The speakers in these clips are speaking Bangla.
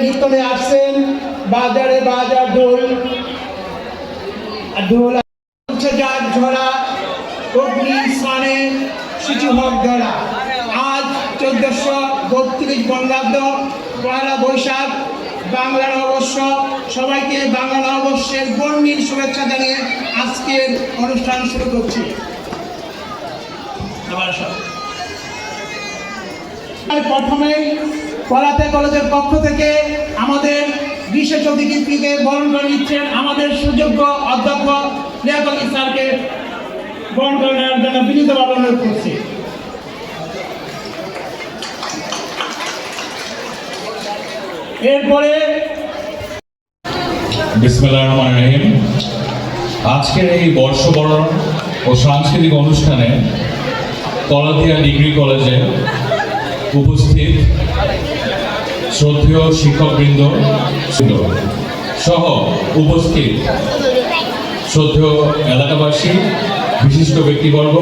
কীর্তনে আসছেন বাজারে বাজার ঢোল ঢোল যার ঝরা অগ্নি স্নানে শিশু হক ধরা। আজ 1432 বঙ্গাব্দ পয়লা বৈশাখ বাংলা নববর্ষ। সবাইকে বাংলা নববর্ষের বর্ণিল শুভেচ্ছা জানিয়ে আজকের অনুষ্ঠান শুরু করছি। প্রথমেই কলাতে কলেজের পক্ষ থেকে আমাদের বিশেষ অতিথিকে বরণ করে নিচ্ছেন আমাদের সুযোগ্য অধ্যক্ষ লিয়াকত আলী স্যারকে বরণ করে নেওয়ার জন্য বিনীতভাবে অনুরোধ করছি। এরপরে বিসমিল্লাহির রহমানির রহিম। আজকের এই বর্ষবরণ ও সাংস্কৃতিক অনুষ্ঠানে কলাতিয়া ডিগ্রি কলেজে উপস্থিত শ্রদ্ধেয় শিক্ষকবৃন্দ সহ উপস্থিত শ্রদ্ধেয় এলাকাবাসী, বিশিষ্ট ব্যক্তিবর্গ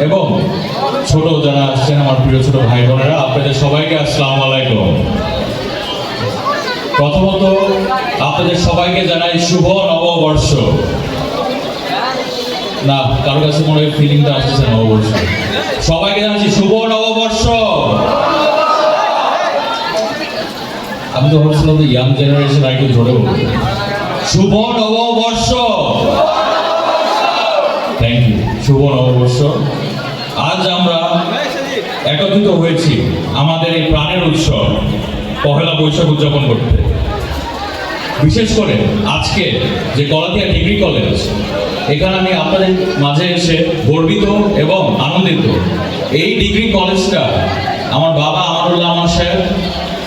এবং ছোট যারা আসছেন আমার প্রিয় ছোট ভাই বোনেরা, আপনাদের সবাইকে আসসালামু আলাইকুম। প্রথমত আপনাদের সবাইকে জানাই শুভ নববর্ষ। না, কারো কাছে মনে হয় ফিলিংটা আসতেছে নববর্ষ। সবাইকে জানাচ্ছি শুভ নববর্ষ। আমি তো ভাবছিলাম যে ইয়াং জেনারেশন আর একটু ধরে বলবো শুভ নববর্ষ। Thank you. শুভ নববর্ষ। আজ আমরা একত্রিত হয়েছি আমাদের এই প্রাণের উৎসব পহেলা বৈশাখ উদযাপন করতে। বিশেষ করে আজকে যে কলাতিয়া ডিগ্রি কলেজ, এখানে আমি আপনাদের মাঝে এসে গর্বিত এবং আনন্দিত। এই ডিগ্রি কলেজটা আমার বাবা আমানুল্লাহ আমান সাহেব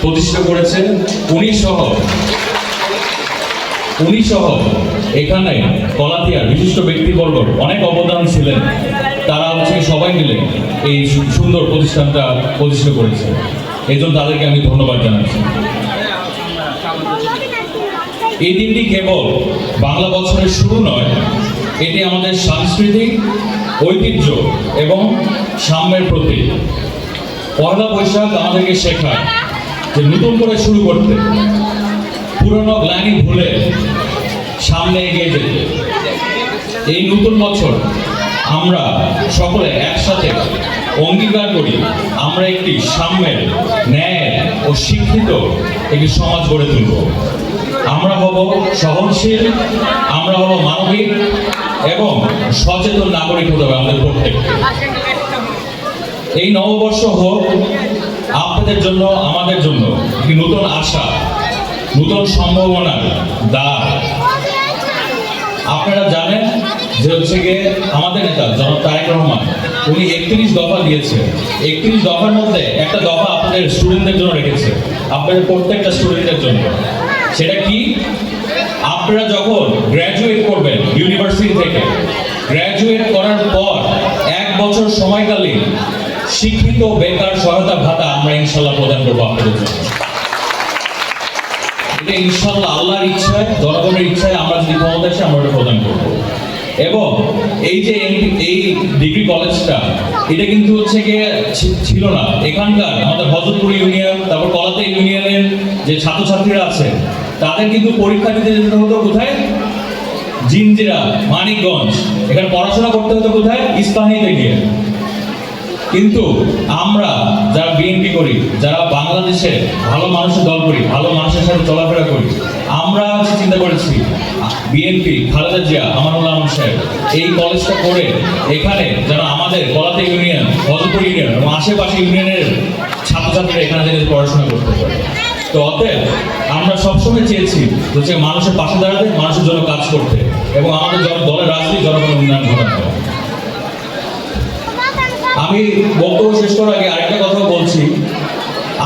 প্রতিষ্ঠা করেছেন। উনি সহ এখানে কলাতিয়ার বিশিষ্ট ব্যক্তিবর্গ অনেক অবদান ছিলেন। তারা হচ্ছে সবাই মিলে এই সুন্দর প্রতিষ্ঠানটা প্রতিষ্ঠা করেছে। এই জন্য তাদেরকে আমি ধন্যবাদ জানাচ্ছি। এই দিনটি কেবল বাংলা বছরের শুরু নয়, এটি আমাদের সাংস্কৃতিক ঐতিহ্য এবং সাম্যের প্রতীক। পয়লা বৈশাখ আমাদেরকে শেখায় যে নতুন করে শুরু করতে, পুরনো গ্লানি ভুলে সামনে এগিয়ে যেতে। এই নতুন বছর আমরা সকলে একসাথে অঙ্গীকার করি আমরা একটি সাম্যের, ন্যায় ও শিক্ষিত একটি সমাজ গড়ে তুলব। আমরা হব সহনশীল, আমরা হব মানবিক এবং সচেতন নাগরিক হতে হবে আমাদের প্রত্যেককে। এই নববর্ষ হোক আপনাদের জন্য, আমাদের জন্য একটি নতুন আশা, নতুন সম্ভাবনার দ্বার। আপনারা জানেন যে হচ্ছে গিয়ে আমাদের নেতা জনাব তারেক রহমান উনি 31 দফা দিয়েছে। 31 দফার মধ্যে একটা দফা আপনাদের স্টুডেন্টদের জন্য রেখেছে, আপনাদের প্রত্যেকটা স্টুডেন্টের জন্য। সেটা কি? আপনারা যখন গ্র্যাজুয়েট করবেন ইউনিভার্সিটি থেকে, গ্র্যাজুয়েট করার পর 1 বছর সময়কালীন শিক্ষিত বেকার সহায়তা ভাতা আমরা ইনশাল্লাহ প্রদান করবো আপনাদের জন্য। এটা ইনশাল্লাহ আল্লাহর ইচ্ছায়, জনগণের ইচ্ছায় আমরা যদি ক্ষমতা আসে আমরা এটা প্রদান করবো। এবং এই যে এই ডিগ্রি কলেজটা, এটা কিন্তু হচ্ছে গিয়ে ছিল না। এখানকার আমাদের হজরতপুর ইউনিয়ন, তারপর কলাতিয়া ইউনিয়নের যে ছাত্রছাত্রীরা আছে তাদের কিন্তু পরীক্ষা দিতে যেতে হতো কোথায়? জিঞ্জিরা, মানিকগঞ্জ। এখানে পড়াশোনা করতে হতো কোথায়? ইস্পাহানিতে গিয়ে। কিন্তু আমরা যারা বিএনপি করি, যারা বাংলাদেশে ভালো মানুষের দল করি, ভালো মানুষের সাথে চলাফেরা করি, আমরা চিন্তা করেছি বিএনপি, খালেদা জিয়া, আমানুল্লাহ আমান সাহেব এই কলেজটা করে এখানে যারা আমাদের কলাতিয়া ইউনিয়ন, হজরতপুর ইউনিয়ন এবং আশেপাশে ইউনিয়নের ছাত্রছাত্রীরা এখানে যেন পড়াশোনা করতে পারে। তো অতএব আমরা সবসময় চেয়েছি যে মানুষের পাশে দাঁড়াতে, মানুষের জন্য কাজ করতে এবং আমাদের দলের রাজনীতি জনগণের উন্নয়ন ঘটাতে। আমি বক্তব্য শেষ করার আগে আরেকটা কথা বলছি।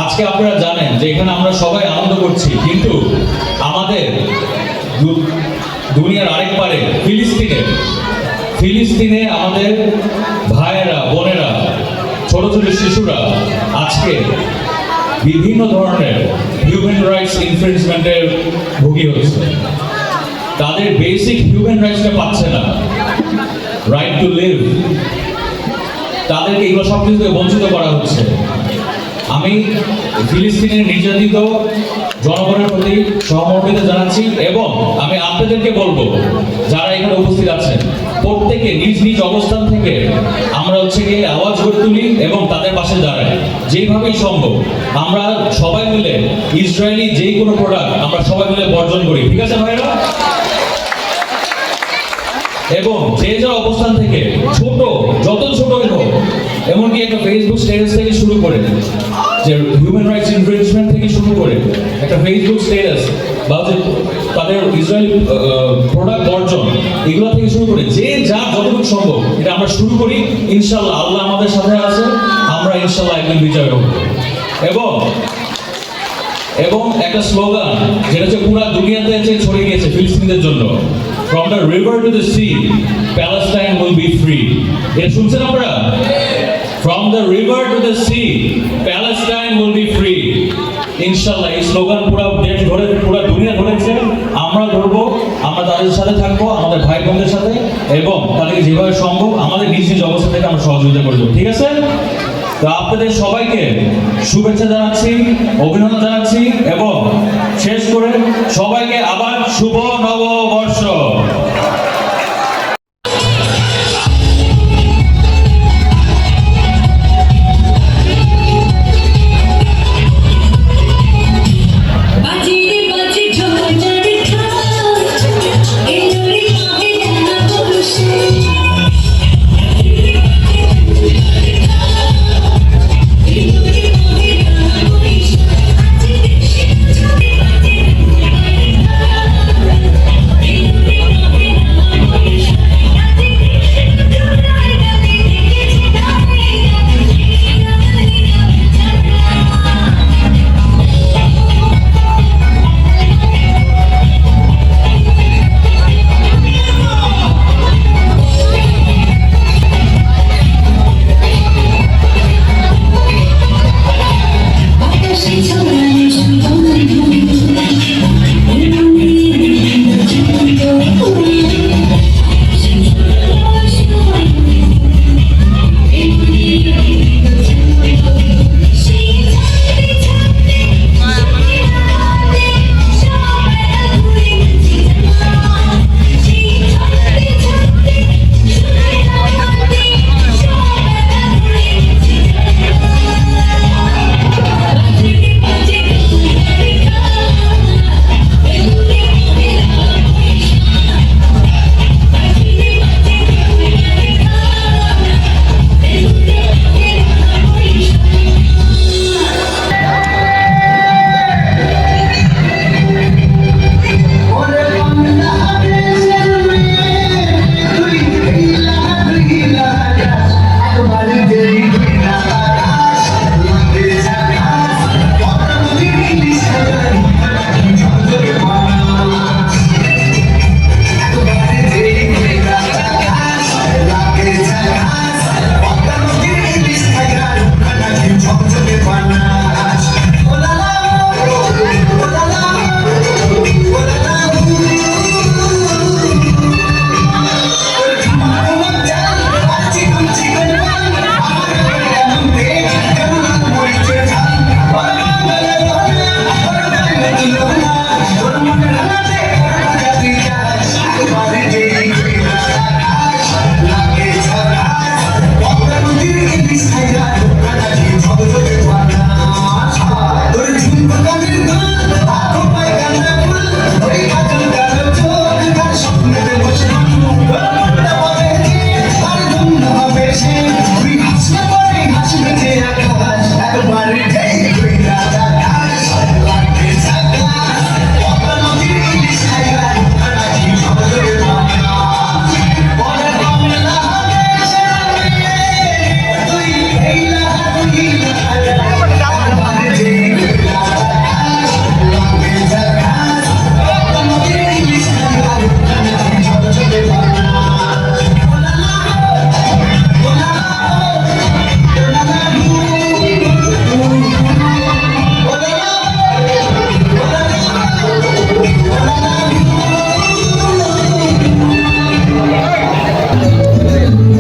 আজকে আপনারা জানেন যে এখানে আমরা সবাই আনন্দ করছি, কিন্তু আমাদের দুনিয়ার আরেক পারে ফিলিস্তিনে আমাদের ভাইয়েরা, বোনেরা, ছোট ছোট শিশুরা আজকে বিভিন্ন ধরনের হিউম্যান রাইটস ইনফ্রিঞ্জমেন্টের ভুগি হচ্ছে। তাদের বেসিক হিউম্যান রাইটসটা পাচ্ছে না, রাইট টু লিভ, তাদেরকে এগুলো সব কিছু থেকে বঞ্চিত করা হচ্ছে। আমি ফিলিস্তিনের নির্যাতিত জনগণের প্রতি সহমর্মিতা জানাচ্ছি এবং আমি আপনাদেরকে বলবো, যারা এখানে উপস্থিত আছেন, প্রত্যেকে নিজ নিজ অবস্থান থেকে আমরা হচ্ছে গিয়ে আওয়াজ করে তুলি এবং তাদের পাশে দাঁড়াই যেভাবেই সম্ভব। আমরা সবাই মিলে ইসরায়েলি যে কোনো প্রোডাক্ট আমরা সবাই মিলে বর্জন করি, ঠিক আছে ভাইরা? এবং যে যা অবস্থান থেকে ছোট, যত ছোটই হোক, এমনকি একটা ফেসবুক স্ট্যাটাস থেকে শুরু করে, যে হিউম্যান রাইটস ইনফ্রিঞ্জমেন্ট থেকে শুরু করে একটা ফেসবুক স্ট্যাটাস বা যে তাদের ইসরায়েলি প্রোডাক্ট বর্জন, এগুলো থেকে শুরু করে যে যা যতটুকু সম্ভব এটা আমরা শুরু করি। ইনশাল্লাহ আল্লাহ আমাদের সাথে আছে, আমরা ইনশাল্লাহ একদিন বিজয় হব। এবং একটা স্লোগান যেটা হচ্ছে পুরো দুনিয়াতে ছড়িয়ে গিয়েছে ফিলিস্তিনিদের জন্য, from the river to the sea Palestine will be free। এটা শুনছেন আপনারা? from the river to the sea Palestine will be free। ইনশাআল্লাহ এই স্লোগান পুরো দেশ ধরে, পুরো দুনিয়া ধরেছে, আমরা ধরবো, আমরা তাদের সাথে থাকবো, আমাদের ভাই বোনদের সাথে, এবং তাদেরকে যেভাবে সম্ভব আমাদের নিজ নিজ অবস্থা থেকে আমরা সহযোগিতা করবো, ঠিক আছে? তো আপনাদের সবাইকে শুভেচ্ছা জানাচ্ছি, অভিনন্দন জানাচ্ছি এবং শেষ করে সবাইকে আবার শুভ নববর্ষ।